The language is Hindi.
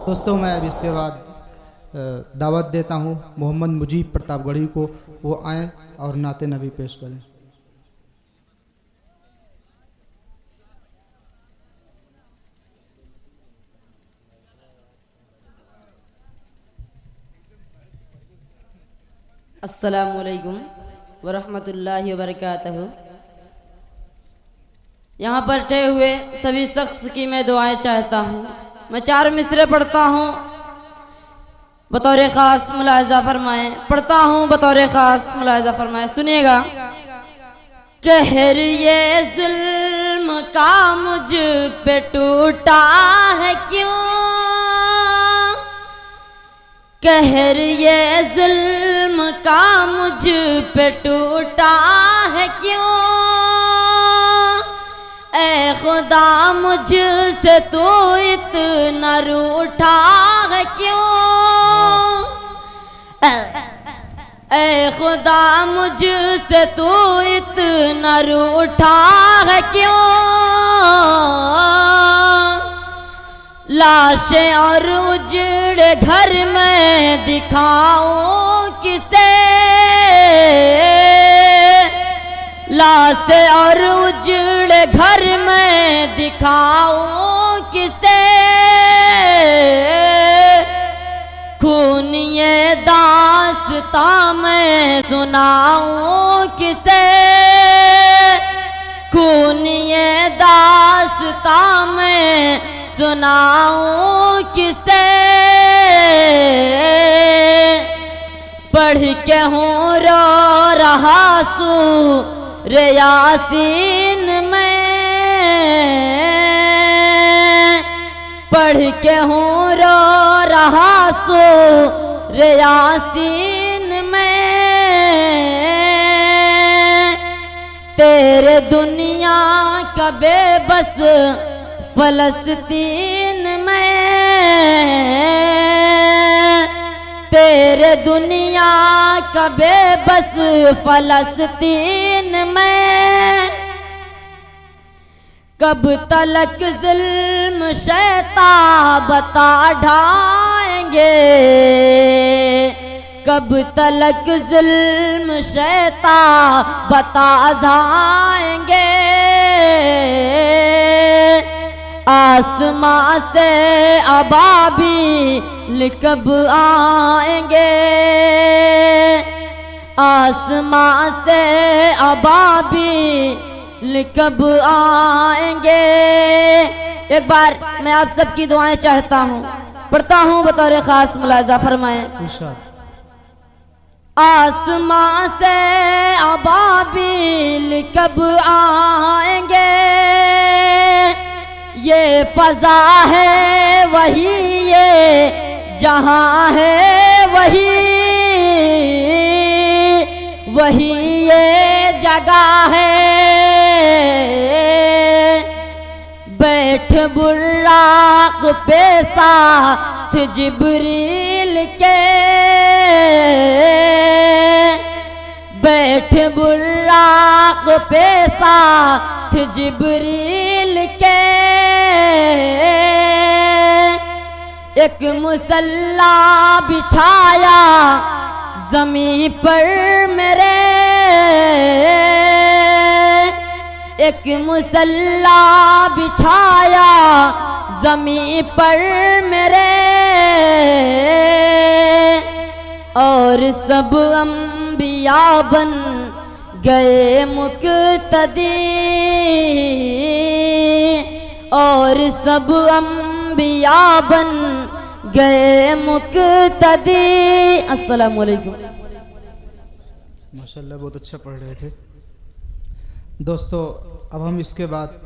दोस्तों मैं अब इसके बाद दावत देता हूँ मोहम्मद मुजीब प्रतापगढ़ी को, वो आएँ और नाते नबी पेश करें। अस्सलामुअलैकुम वरहमतुल्लाहि वबरकातहू। यहाँ पर ठहरे हुए सभी शख्स की मैं दुआएं चाहता हूँ। मैं 4 मिसरे पढ़ता हूँ, बतौर ख़ास मुलाहिज़ा फरमाएं। पढ़ता हूँ बतौर ख़ास मुलाहिज़ा फरमाएं, सुनिएगा। कहर ये जुल्म का मुझ पे टूटा है क्यों, कहर ये जुल्म का मुझ पे टूटा है क्यों, ऐ खुदा मुझसे तू इतना रूठा है क्यों, ऐ खुदा मुझसे तू इतना रूठा है क्यों, लाशें और उजड़े घर में दिखाऊं किसे, लाशें और उजड़े घर में दिखाऊं किसे, खून ये दास्तां मैं सुनाऊं किसे, खून ये दास्तां मैं सुनाऊं किसे, पढ़ के हूँ रो रहा सूरे यासीन में, पढ़ के हूँ रो रहा सूरे यासीन में, तेरे दुनिया का बेबस फलस्तीन में, तेरे दुनिया का बेबस फलस्तीन में, कब तलक जुल्म शैतान बता ढाएंगे, कब तलक जुल्म शैतान बता जाएंगे, आसमां से अबाबील कब आएंगे, आसमां से अबाबील कब आएंगे। एक बार मैं आप सबकी दुआएं चाहता हूँ, पढ़ता हूँ बतौर खास मुलाहिज़ा फरमाएं। आसमां से अबाबील कब आएंगे, ये फजा है वही, ये जहां है वही, वही ये जगह है, बैठ बुर्राक पे साथ जिब्रील के, बैठ बुर्राक पे साथ जिब्रील के, एक मुसल्ला बिछाया ज़मीं पर मेरे, एक मुसल्ला बिछाया ज़मीं पर मेरे, और सब अंबिया बन गए मुक्तदी, और सब अंबिया बन गए मुक्तदी। अस्सलामु अलैकुम। माशाल्लाह बहुत अच्छा पढ़ रहे थे दोस्तों। अब हम इसके बाद